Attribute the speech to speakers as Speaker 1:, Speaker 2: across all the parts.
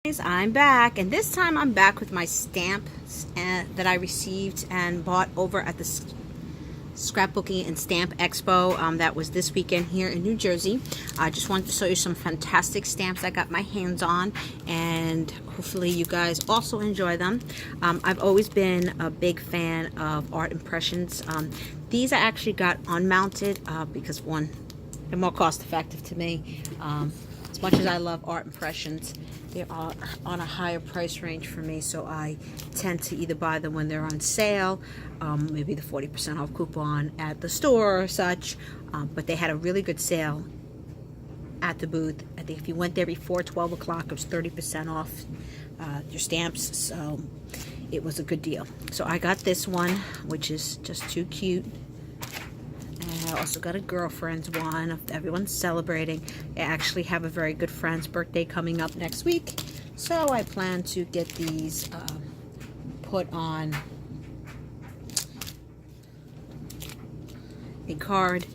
Speaker 1: Guys, I'm back, and this time I'm back with my stamps that I received and bought over at the Scrapbooking and Stamp Expo that was this weekend here in New Jersey. I just wanted to show you some fantastic stamps I got my hands on, and hopefully you guys also enjoy them. I've always been a big fan of art impressions. These I actually got unmounted because one, they're more cost effective to me. As much as I love art impressions, they are on a higher price range for me, so I tend to either buy them when they're on sale, maybe the 40% off coupon at the store or such, but they had a really good sale at the booth. I think if you went there before 12 o'clock, it was 30% off your stamps, so it was a good deal. So I got this one, which is just too cute. I also got a girlfriend's one. Everyone's celebrating. I actually have a very good friend's birthday coming up next week, so I plan to get these put on a card.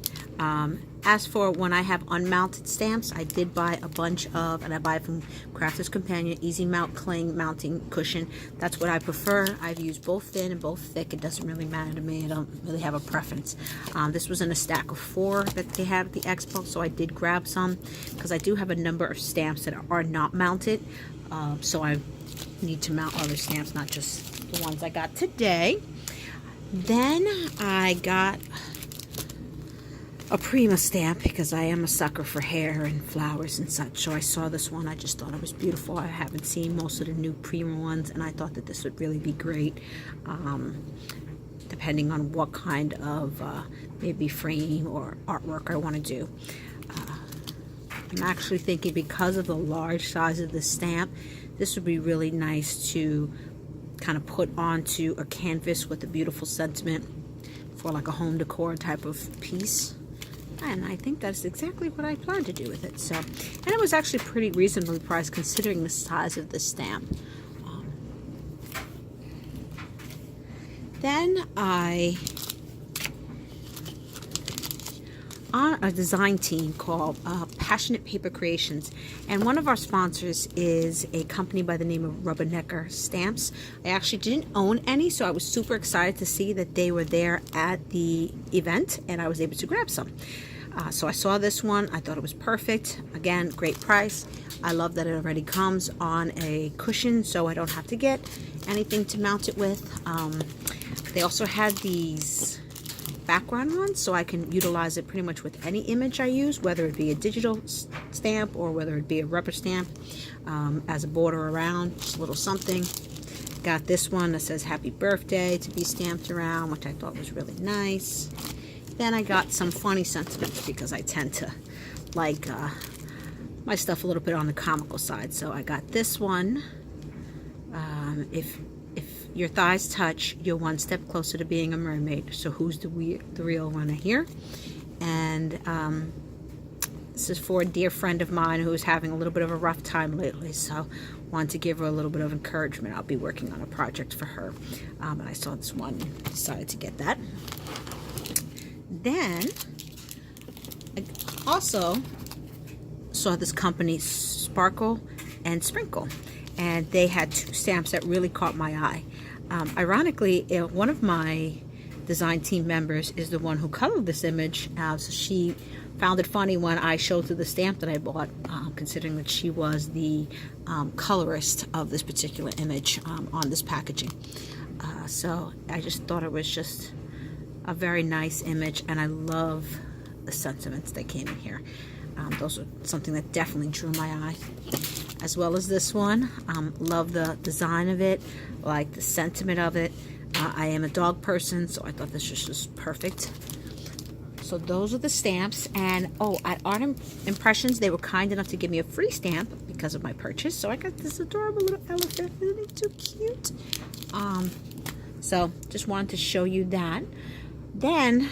Speaker 1: As for when I have unmounted stamps, I did buy a bunch of, and I buy from Crafter's Companion, Easy Mount Cling Mounting Cushion. That's what I prefer. I've used both thin and both thick. It doesn't really matter to me. I don't really have a preference. This was in a stack of 4 that they have at the Expo, so I did grab some because I do have a number of stamps that are not mounted, so I need to mount other stamps, not just the ones I got today. Then I got a Prima stamp because I am a sucker for hair and flowers and such. So I saw this one. I just thought it was beautiful. I haven't seen most of the new Prima ones, and I thought that this would really be great, depending on what kind of maybe frame or artwork I want to do. I'm actually thinking, because of the large size of the stamp, this would be really nice to kind of put onto a canvas with a beautiful sentiment for like a home decor type of piece. And I think that's exactly what I plan to do with it. So, and it was actually pretty reasonably priced considering the size of the stamp. Then I, on a design team called Passionate Paper Creations, and one of our sponsors is a company by the name of Rubbernecker Stamps. I actually didn't own any, so I was super excited to see that they were there at the event, and I was able to grab some. So I saw this one. I thought it was perfect. Again, great price. I love that it already comes on a cushion, so I don't have to get anything to mount it with. They also had these background ones, so I can utilize it pretty much with any image I use, whether it be a digital stamp or whether it be a rubber stamp, as a border around, just a little something. Got this one that says happy birthday to be stamped around, which I thought was really nice. Then I got some funny sentiments because I tend to like my stuff a little bit on the comical side. So I got this one. If your thighs touch, you're one step closer to being a mermaid. So who's the real runner here? And this is for a dear friend of mine who's having a little bit of a rough time lately. So wanted to give her a little bit of encouragement. I'll be working on a project for her. And I saw this one and decided to get that. Then I also saw this company, Sparkle and Sprinkle, and they had 2 stamps that really caught my eye. Ironically, one of my design team members is the one who colored this image, so she found it funny when I showed her the stamp that I bought, considering that she was the colorist of this particular image on this packaging. So I just thought it was just a very nice image, and I love the sentiments that came in here. Those are something that definitely drew my eye, as well as this one. Love the design of it, like the sentiment of it. I am a dog person, so I thought this was just perfect. So those are the stamps. And at Art Impressions, they were kind enough to give me a free stamp because of my purchase. So I got this adorable little elephant. Isn't it too cute? So just wanted to show you that. Then,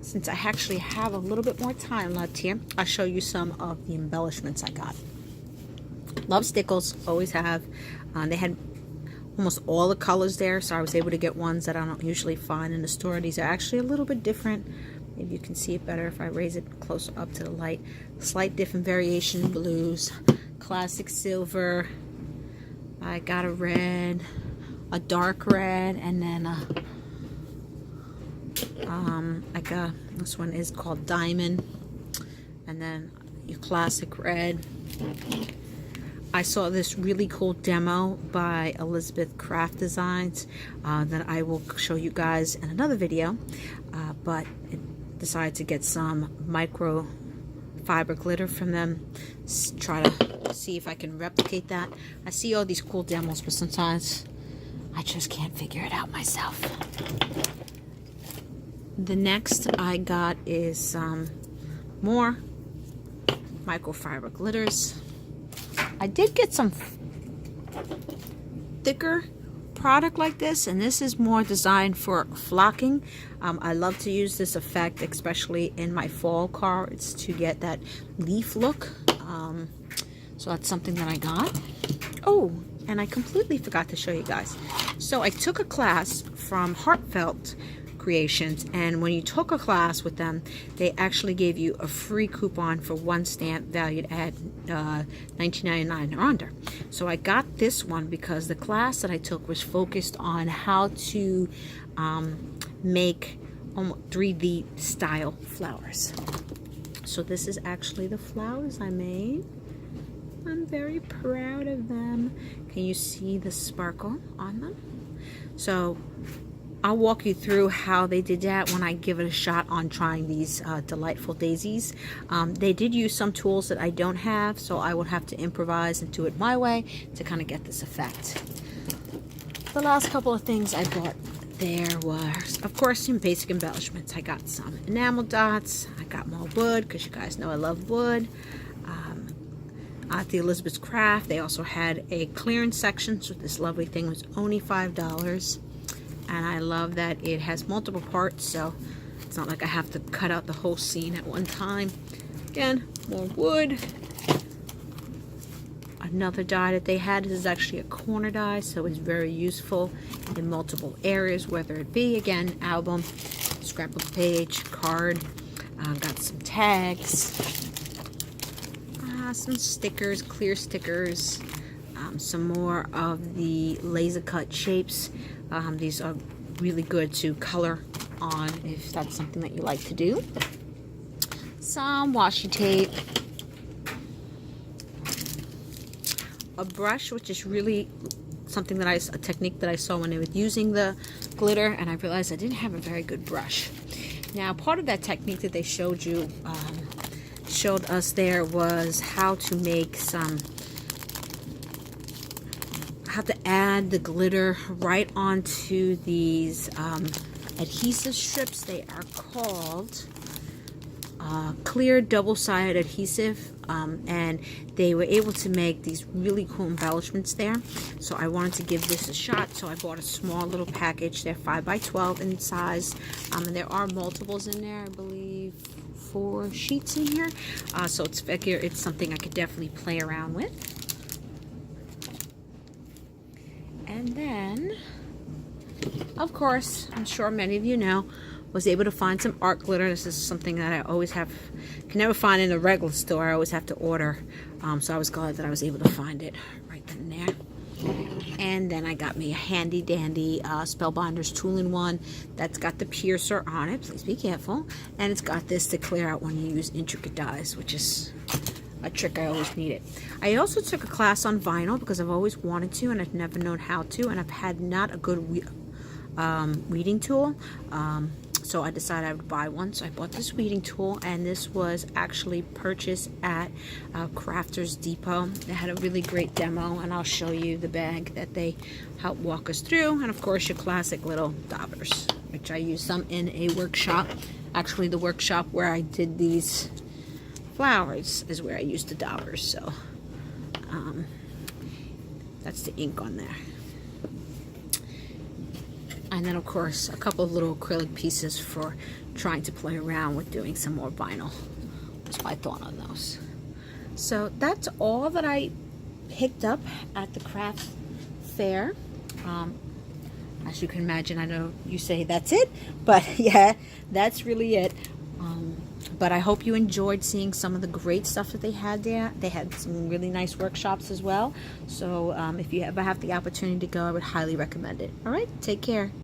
Speaker 1: since I actually have a little bit more time left here, I'll show you some of the embellishments I got. Love stickles, always have. They had almost all the colors there, so I was able to get ones that I don't usually find in the store. These are actually a little bit different. Maybe you can see it better if I raise it closer up to the light. Slight different variation in blues, classic silver, I got a red, a dark red, and then like this one is called Diamond, and then your classic red. I saw this really cool demo by Elizabeth Craft Designs that I will show you guys in another video, but I decided to get some micro fiber glitter from them, try to see if I can replicate that. I see all these cool demos, but sometimes I just can't figure it out myself. The next I got is some more microfiber glitters. I did get some thicker product like this, and this is more designed for flocking. I love to use this effect, especially in my fall cards, to get that leaf look. So that's something that I got. Oh, and I completely forgot to show you guys. So I took a class from Heartfelt Creations, and when you took a class with them, they actually gave you a free coupon for one stamp valued at $19.99 or under. So I got this one because the class that I took was focused on how to make 3D style flowers. So this is actually the flowers I made. I'm very proud of them. Can you see the sparkle on them? So I'll walk you through how they did that when I give it a shot on trying these delightful daisies. They did use some tools that I don't have, so I will have to improvise and do it my way to kind of get this effect. The last couple of things I bought there was, of course, some basic embellishments. I got some enamel dots. I got more wood because you guys know I love wood. At the Elizabeth's Craft, they also had a clearance section, so this lovely thing was only $5. And I love that it has multiple parts, so it's not like I have to cut out the whole scene at one time. Again, more wood. Another die that they had, this is actually a corner die, so it's very useful in multiple areas, whether it be, again, album, scrapbook page, card. Got some tags, some stickers, clear stickers, some more of the laser cut shapes. These are really good to color on if that's something that you like to do. Some washi tape, a brush, which is really something that a technique that I saw when they were using the glitter, and I realized I didn't have a very good brush. Now, part of that technique that they showed us there was how to make how to add the glitter right onto these adhesive strips. They are called clear double-sided adhesive, and they were able to make these really cool embellishments there. So I wanted to give this a shot, so I bought a small little package. They're 5 by 12 in size, and there are multiples in there. I believe 4 sheets in here, so it's something I could definitely play around with. And then, of course, I'm sure many of you know, was able to find some art glitter. This is something that I always can never find in a regular store. I always have to order. So I was glad that I was able to find it right then and there. And then I got me a handy dandy Spellbinders Tool-in-One that's got the piercer on it. Please be careful. And it's got this to clear out when you use intricate dies, which is a trick I always needed. I also took a class on vinyl because I've always wanted to, and I've never known how to, and I've had not a good weeding tool. So I decided I would buy one. So I bought this weeding tool, and this was actually purchased at Crafters Depot. They had a really great demo, and I'll show you the bag that they helped walk us through. And of course, your classic little daubers, which I used some in a workshop. Actually, the workshop where I did these flowers is where I used the daubers. So that's the ink on there. And then, of course, a couple of little acrylic pieces for trying to play around with doing some more vinyl. That's my thought on those. So that's all that I picked up at the craft fair. As you can imagine, I know you say that's it, but yeah, that's really it. But I hope you enjoyed seeing some of the great stuff that they had there. They had some really nice workshops as well. So if you ever have the opportunity to go, I would highly recommend it. All right, take care.